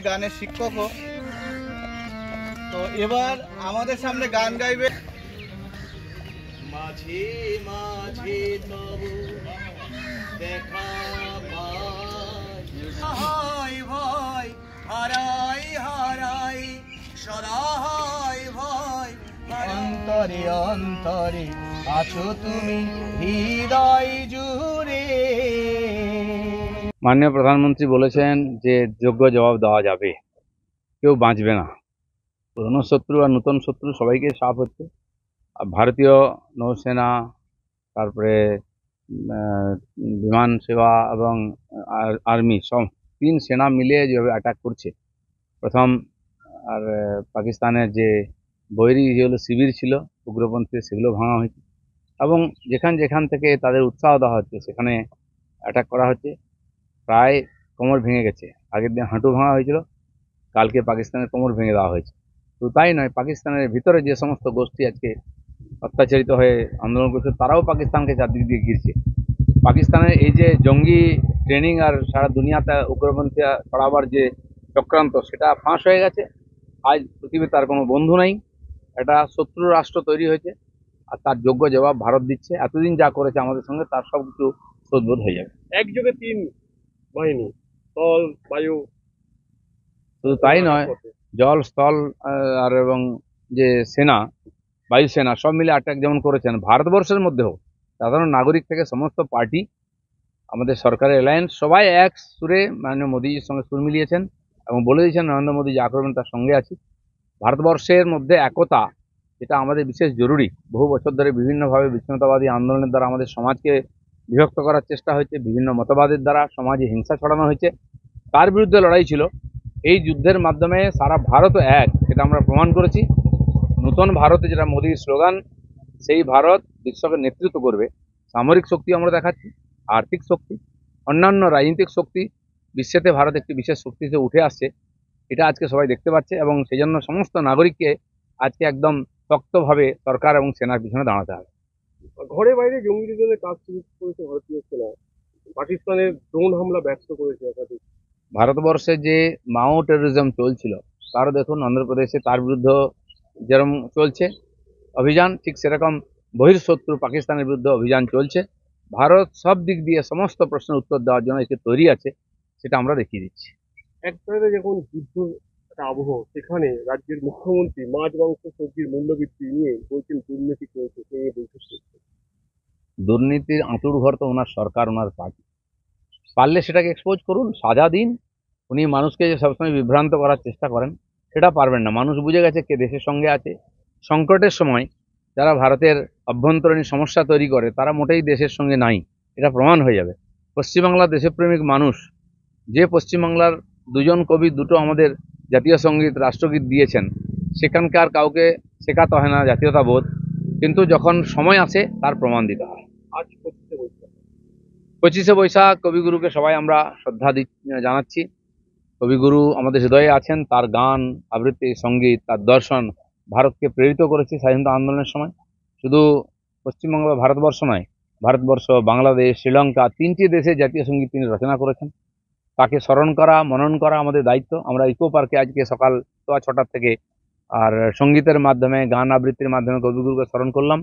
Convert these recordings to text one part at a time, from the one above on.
গানের শিক্ষকও। তো এবার আমাদের সামনে গান গাইবে মাঝে মাঝে তবু দেখা পাই, ভয় হারাই হারাই সদা হয় ভয়, অন্তরে অন্তরে আছো তুমি হৃদয় জুড়ে। মাননীয় প্রধানমন্ত্রী বলেছেন যে যোগ্য জবাব দেওয়া যাবে, কেউ বাঁচবে না। পুরনো শত্রু আর নতুন শত্রু সবাইকে সাফ হচ্ছে। ভারতীয় নৌসেনা, তারপরে বিমান সেবা এবং আর্মি, সব তিন সেনা মিলিয়ে যেভাবে অ্যাটাক করছে প্রথম, আর পাকিস্তানের যে বৈরী যেগুলো শিবির ছিল উগ্রপন্থী, সেগুলো ভাঙা হয়েছে এবং যেখান থেকে তাদের উৎসাহ দেওয়া হচ্ছে সেখানে অ্যাটাক করা হচ্ছে। প্রায় কোমর ভেঙে গেছে, আগের দিন হাঁটু ভাঙা হয়েছিল, কালকে পাকিস্তানের কোমর ভেঙে দেওয়া হয়েছে। তো তাই নয়, পাকিস্তানের ভিতরে যে সমস্ত গোষ্ঠী আজকে অত্যাচারিত হয়ে আন্দোলন করছে তারাও পাকিস্তানকে চারদিক দিয়ে ঘিরছে। পাকিস্তানের এই যে জঙ্গি ট্রেনিং আর সারা দুনিয়াতে উগ্রপন্থী ছড়াবার যে চক্রান্ত, সেটা ফাঁস হয়ে গেছে। আজ পৃথিবীতে তার কোনো বন্ধু নাই, একটা শত্রু রাষ্ট্র তৈরি হয়েছে, আর তার যোগ্য জবাব ভারত দিচ্ছে। এতদিন যা করেছে আমাদের সঙ্গে তার সব কিছু শোধবোধ হয়ে যাবে। একযোগে তিন বাহিনী, স্থল, বায়ু, শুধু তাই নয়, জল, স্থল আর এবং যে সেনা, বায়ুসেনা সব মিলে অ্যাটাক যেমন করেছেন ভারতবর্ষের মধ্যেও সাধারণ নাগরিক থেকে সমস্ত পার্টি, আমাদের সরকারের অ্যালায়েন্স সবাই এক সুরে মাননীয় মোদীজির সঙ্গে সুর মিলিয়েছেন এবং বলে দিয়েছেন নরেন্দ্র মোদী যা করবেন তার সঙ্গে আছি। ভারতবর্ষের মধ্যে একতা, যেটা আমাদের বিশেষ জরুরি। বহু বছর ধরে বিভিন্নভাবে বিচ্ছিন্নতাবাদী আন্দোলনের দ্বারা আমাদের সমাজকে বিভক্ত করার চেষ্টা হয়েছে, বিভিন্ন মতবাদের দ্বারা সমাজে হিংসা ছড়ানো হয়েছে, তার বিরুদ্ধে লড়াই ছিল। এই যুদ্ধের মাধ্যমে সারা ভারত এক, সেটা আমরা প্রমাণ করেছি। নতুন ভারতে যেটা মোদীর স্লোগান, সেই ভারত বিশ্বকে নেতৃত্ব করবে। সামরিক শক্তি আমরা দেখাচ্ছি, আর্থিক শক্তি, অন্যান্য রাজনৈতিক শক্তি, বিশ্বতে ভারত একটি বিশেষ শক্তি হিসেবে উঠে আসছে, এটা আজকে সবাই দেখতে পাচ্ছে এবং সেই জন্য সমস্ত নাগরিককে আজকে একদম শক্তভাবে সরকার এবং সেনার পিছনে দাঁড়াতে হবে। ঘরে বাইরে জঙ্গিদের কাজ শুরু করেছে ভারতীয় সেনা, পাকিস্তানের ড্রোন হামলা ব্যর্থ করেছে একাধিক। ভারতবর্ষে যে মাও টেরোরিজম চলছিল, তারও দেখুন অন্ধ্রপ্রদেশে তার বিরুদ্ধে যেরকম চলছে অভিযান, ঠিক সেরকম বহির্শত্রু পাকিস্তানের বিরুদ্ধে অভিযান চলছে। ভারত সব দিক দিয়ে সমস্ত প্রশ্নের উত্তর দেওয়ার জন্য একে তৈরি আছে, সেটা আমরা দেখিয়ে দিচ্ছি। এক জায়গায় যখন যুদ্ধ একটা আবহ, সেখানে রাজ্যের মুখ্যমন্ত্রী মাছ, মাংস, সবজির মূল্যবৃদ্ধি নিয়ে বলছেন দুর্নীতি করেছে, সে নিয়ে বৈঠক করছে। দুর্নীতির আঁতুড় ঘর তো ওনার সরকার, ওনার পার্টি। পারলে সেটাকে এক্সপোজ করুন, সাজা দিন। উনি মানুষকে যে সবসময় বিভ্রান্ত করার চেষ্টা করেন সেটা পারবেন না। মানুষ বুঝে গেছে কে দেশের সঙ্গে আছে। সংকটের সময় যারা ভারতের অভ্যন্তরীণ সমস্যা তৈরি করে তারা মোটেই দেশের সঙ্গে নাই, এটা প্রমাণ হয়ে যাবে। পশ্চিমবাংলার দেশপ্রেমিক মানুষ, যে পশ্চিমবাংলার দুজন কবি দুটো আমাদের জাতীয় সঙ্গীত, রাষ্ট্রগীত দিয়েছেন, সেখানকার কাউকে শেখাতে হয় না জাতীয়তাবোধ, কিন্তু যখন সময় আসে তার প্রমাণ দিতে হয়। আজ 25শে বৈশাখ, 25শে বৈশাখ কবিগুরুকে সবাই আমরা শ্রদ্ধা জানাচ্ছি। কবিগুরু আমাদের হৃদয়ে আছেন, তার গান, আবৃত্তি, সঙ্গীত, তার দর্শন ভারতকে প্রেরিত করেছে স্বাধীনতা আন্দোলনের সময়। শুধু পশ্চিমবঙ্গ বা ভারতবর্ষ নয়, ভারতবর্ষ, বাংলাদেশ, শ্রীলঙ্কা, তিনটি দেশে জাতীয় সঙ্গীত তিনি রচনা করেছেন। তাকে স্মরণ করা, মনন করা আমাদের দায়িত্ব। আমরা ইকো পার্কে আজকে সকাল 6টা থেকে আর সঙ্গীতের মাধ্যমে, গান আবৃত্তির মাধ্যমে কবিগুরুকে স্মরণ করলাম।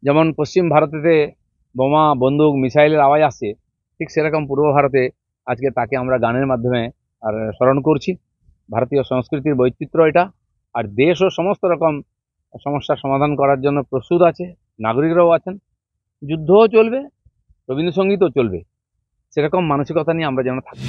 যেমন পশ্চিম ভারতেতে বোমা, বন্দুক, মিসাইলের আওয়াজ আসছে, ঠিক সেরকম পূর্ব ভারতে আজকে তাকে আমরা গানের মাধ্যমে আর স্মরণ করছি। ভারতীয় সংস্কৃতির বৈচিত্র্য এটা, আর দেশও সমস্ত রকম সমস্যার সমাধান করার জন্য প্রস্তুত আছে, নাগরিকরাও আছেন। যুদ্ধও চলবে, রবীন্দ্রসঙ্গীতও চলবে, সেরকম মানসিকতা নিয়ে আমরা যেন থাকি।